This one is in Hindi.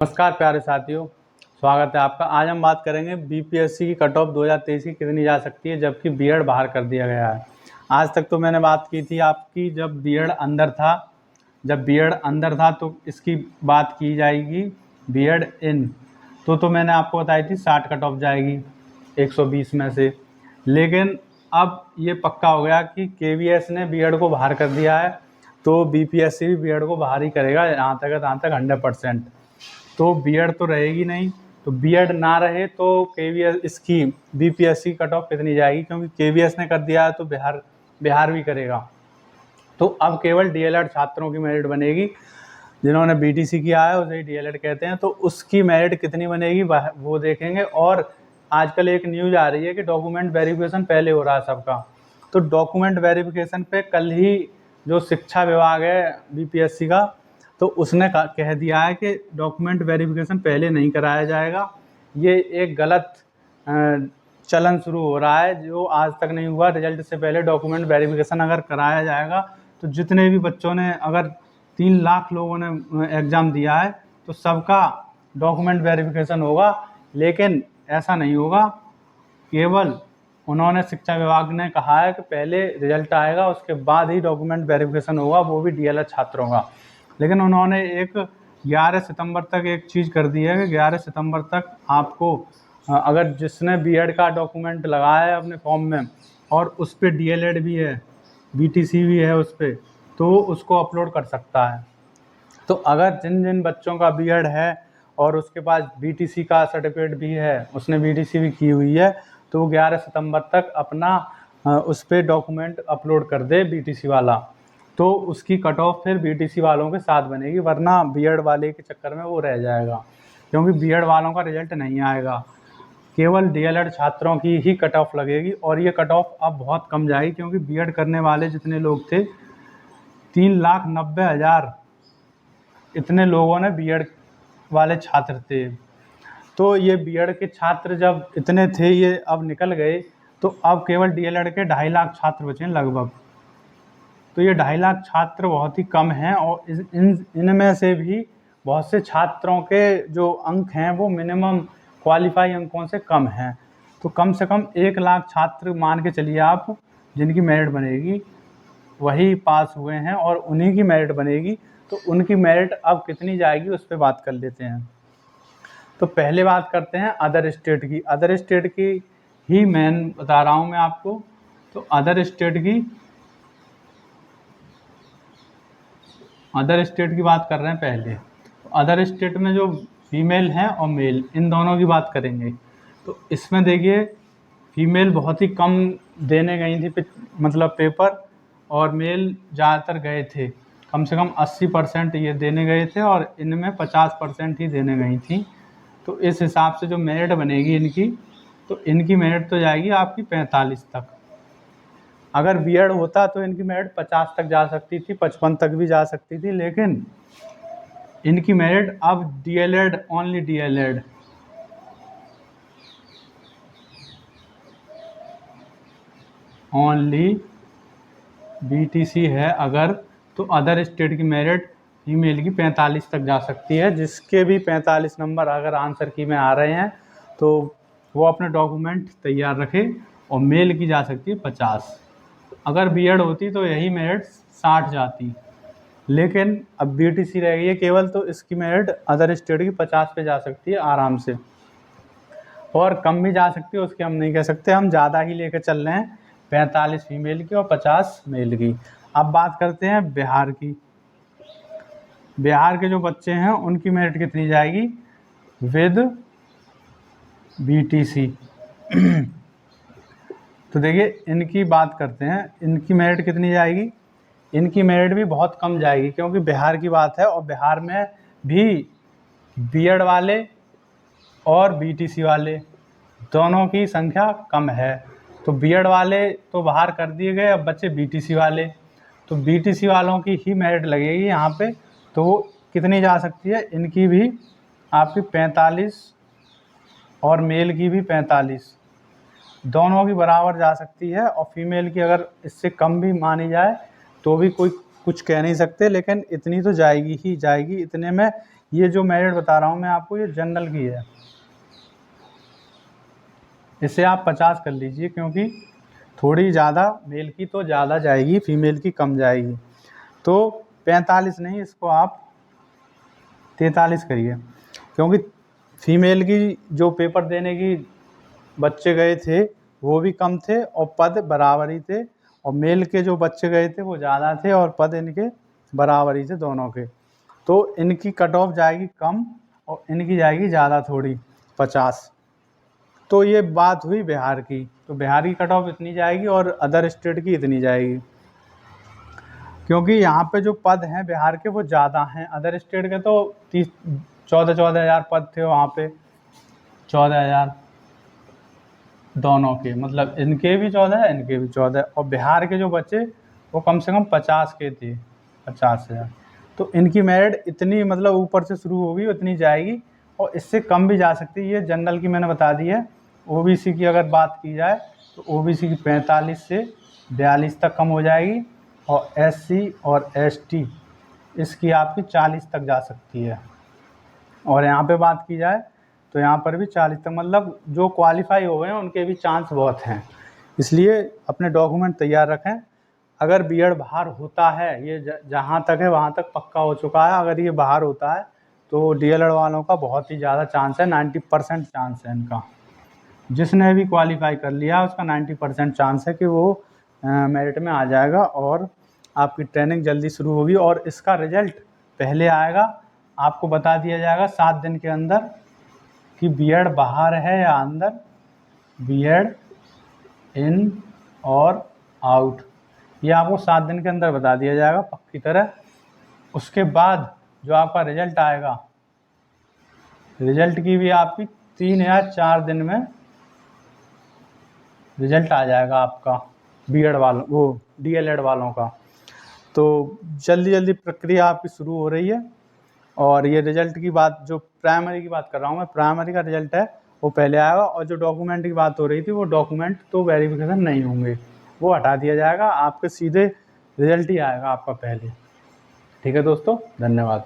नमस्कार प्यारे साथियों, स्वागत है आपका। आज हम बात करेंगे बीपीएससी की कट ऑफ 2023 की कितनी जा सकती है, जबकि बीएड बाहर कर दिया गया है। आज तक तो मैंने बात की थी आपकी जब बीएड अंदर था तो इसकी बात की जाएगी। बीएड इन तो मैंने आपको बताई थी 60 कट ऑफ जाएगी 120 में से। लेकिन अब ये पक्का हो गया कि केवीएस ने बीएड को बाहर कर दिया है, तो बीपीएससी भी बीएड को बाहर ही करेगा यहाँ तक 100%। तो बीएड तो रहेगी नहीं, तो बीएड ना रहे तो केवीएस इसकी बीपीएससी कट ऑफ कितनी जाएगी, क्योंकि केवीएस ने कर दिया है तो बिहार भी करेगा। तो अब केवल डीएलएड छात्रों की मेरिट बनेगी। जिन्होंने बीटीसी किया है उसे डीएलएड कहते हैं, तो उसकी मेरिट कितनी बनेगी वो देखेंगे। और आजकल एक न्यूज़ आ रही है कि डॉक्यूमेंट वेरिफिकेशन पहले हो रहा है सबका, तो डॉक्यूमेंट वेरिफिकेशन पे कल ही जो शिक्षा विभाग है बीपीएससी का, तो उसने कह दिया है कि डॉक्यूमेंट वेरिफिकेशन पहले नहीं कराया जाएगा। ये एक गलत चलन शुरू हो रहा है जो आज तक नहीं हुआ। रिजल्ट से पहले डॉक्यूमेंट वेरिफिकेशन अगर कराया जाएगा तो जितने भी बच्चों ने, अगर 3 लाख लोगों ने एग्ज़ाम दिया है तो सबका डॉक्यूमेंट वेरिफिकेशन होगा। लेकिन ऐसा नहीं होगा। केवल उन्होंने, शिक्षा विभाग ने कहा है कि पहले रिजल्ट आएगा उसके बाद ही डॉक्यूमेंट वेरिफिकेशन होगा, वो भी डीएलएड छात्रों का। लेकिन उन्होंने एक 11 सितंबर तक एक चीज़ कर दी है कि 11 सितंबर तक आपको अगर जिसने बीएड का डॉक्यूमेंट लगाया है अपने फॉर्म में और उस पर डीएलएड भी है, बीटीसी भी है उस पर, तो उसको अपलोड कर सकता है। तो अगर जिन जिन बच्चों का बीएड है और उसके पास बीटीसी का सर्टिफिकेट भी है, उसने बीटीसी भी की हुई है, तो वो 11 सितंबर तक अपना उस पर डॉक्यूमेंट अपलोड कर दे बीटीसी वाला, तो उसकी कट ऑफ फिर बीटीसी वालों के साथ बनेगी। वरना बीएड वाले के चक्कर में वो रह जाएगा, क्योंकि बीएड वालों का रिजल्ट नहीं आएगा। केवल डीएलएड छात्रों की ही कट ऑफ लगेगी, और ये कट ऑफ अब बहुत कम जाएगी, क्योंकि बीएड करने वाले जितने लोग थे 3,90,000 इतने लोगों ने बीएड वाले छात्र थे। तो ये बीएड के छात्र जब इतने थे ये अब निकल गए, तो अब केवल डीएलएड के 2.5 लाख छात्र बचे लगभग। तो ये 2.5 लाख छात्र बहुत ही कम हैं, और इनमें से भी बहुत से छात्रों के जो अंक हैं वो मिनिमम क्वालिफाई अंकों से कम हैं। तो कम से कम 1 लाख छात्र मान के चलिए आप, जिनकी मेरिट बनेगी वही पास हुए हैं और उन्हीं की मेरिट बनेगी। तो उनकी मेरिट अब कितनी जाएगी उस पर बात कर लेते हैं। तो पहले बात करते हैं अदर स्टेट की। अदर स्टेट की ही मैं बता रहा हूँ मैं आपको। तो अदर स्टेट की बात कर रहे हैं पहले। तो अदर स्टेट में जो फीमेल हैं और मेल, इन दोनों की बात करेंगे। तो इसमें देखिए फीमेल बहुत ही कम देने गई थी मतलब पेपर, और मेल ज़्यादातर गए थे। कम से कम 80% ये देने गए थे और इनमें 50% ही देने गई थी। तो इस हिसाब से जो मेरिट बनेगी इनकी, तो इनकी मेरिट तो जाएगी आपकी 45 तक। अगर बीएड होता तो इनकी मेरिट 50 तक जा सकती थी, 55 तक भी जा सकती थी। लेकिन इनकी मेरिट अब DElEd, only DElEd, only BTC है अगर, तो अदर स्टेट की मेरिट फीमेल की 45 तक जा सकती है। जिसके भी 45 नंबर अगर आंसर की में आ रहे हैं तो वो अपने डॉक्यूमेंट तैयार रखे, और मेल की जा सकती है 50। अगर बीएड होती तो यही मेरिट 60 जाती। लेकिन अब बीटीसी रह गई है केवल, तो इसकी मेरिट अदर स्टेट की 50 पे जा सकती है आराम से, और कम भी जा सकती है, उसके हम नहीं कह सकते। हम ज़्यादा ही लेकर चल रहे हैं, 45 फीमेल की और 50 मेल की। अब बात करते हैं बिहार की। बिहार के जो बच्चे हैं उनकी मेरिट कितनी जाएगी विद बीटीसी। तो देखिए इनकी बात करते हैं, इनकी मेरिट कितनी जाएगी। इनकी मेरिट भी बहुत कम जाएगी, क्योंकि बिहार की बात है और बिहार में भी बीएड वाले और बीटीसी वाले दोनों की संख्या कम है। तो बीएड वाले तो बाहर कर दिए गए, अब बच्चे बीटीसी वाले। तो बीटीसी वालों की ही मेरिट लगेगी यहाँ पे। तो वो कितनी जा सकती है, इनकी भी आपकी 45 और मेल की भी 45, दोनों की बराबर जा सकती है। और फीमेल की अगर इससे कम भी मानी जाए तो भी कोई कुछ कह नहीं सकते, लेकिन इतनी तो जाएगी ही जाएगी। इतने में ये जो मेरिट बता रहा हूँ मैं आपको, ये जनरल की है। इसे आप 50 कर लीजिए, क्योंकि थोड़ी ज़्यादा मेल की तो ज़्यादा जाएगी, फीमेल की कम जाएगी। तो 45 नहीं, इसको आप 43 करिए, क्योंकि फीमेल की जो पेपर देने की बच्चे गए थे वो भी कम थे और पद बराबर ही थे, और मेल के जो बच्चे गए थे वो ज़्यादा थे और पद इनके बराबर ही थे दोनों के। तो इनकी कट ऑफ जाएगी कम और इनकी जाएगी ज़्यादा थोड़ी, 50। तो ये बात हुई बिहार की, तो बिहार की कट ऑफ इतनी जाएगी और अदर स्टेट की इतनी जाएगी, क्योंकि यहाँ पे जो पद हैं बिहार के वो ज़्यादा हैं। अदर स्टेट के तो 14 हज़ार पद थे वहाँ पे, 14 हज़ार दोनों के, मतलब इनके भी 14 इनके भी 14, और बिहार के जो बच्चे वो कम से कम 50 के थे, 50 हज़ार। तो इनकी मेरिट इतनी मतलब ऊपर से शुरू होगी उतनी जाएगी, और इससे कम भी जा सकती है। ये जनरल की मैंने बता दी है। ओबीसी की अगर बात की जाए तो ओबीसी की 45 से 42 तक कम हो जाएगी, और एससी और एसटी इसकी आपकी 40 तक जा सकती है। और यहाँ पे बात की जाए तो यहाँ पर भी 40 तक, मतलब जो क्वालिफाई हो गए हैं उनके भी चांस बहुत हैं। इसलिए अपने डॉक्यूमेंट तैयार रखें। अगर बीएड बाहर होता है, ये जहाँ तक है वहाँ तक पक्का हो चुका है, अगर ये बाहर होता है तो डीएलएड वालों का बहुत ही ज़्यादा चांस है, 90% चांस है इनका। जिसने भी क्वालिफाई कर लिया उसका 90% चांस है कि वो मेरिट में आ जाएगा, और आपकी ट्रेनिंग जल्दी शुरू होगी, और इसका रिजल्ट पहले आएगा। आपको बता दिया जाएगा 7 दिन के अंदर कि बीएड बाहर है या अंदर, बीएड इन और आउट, ये आपको 7 दिन के अंदर बता दिया जाएगा पक्की तरह। उसके बाद जो आपका रिजल्ट आएगा, रिजल्ट की भी आपकी 3 या 4 दिन में रिजल्ट आ जाएगा आपका बीएड वालों, वो डीएलएड वालों का। तो जल्दी जल्दी प्रक्रिया आपकी शुरू हो रही है। और ये रिजल्ट की बात, जो प्राइमरी की बात कर रहा हूँ मैं, प्राइमरी का रिजल्ट है वो पहले आएगा, और जो डॉक्यूमेंट की बात हो रही थी वो डॉक्यूमेंट तो वेरिफिकेशन नहीं होंगे, वो हटा दिया जाएगा, आपके सीधे रिजल्ट ही आएगा आपका पहले। ठीक है दोस्तों, धन्यवाद।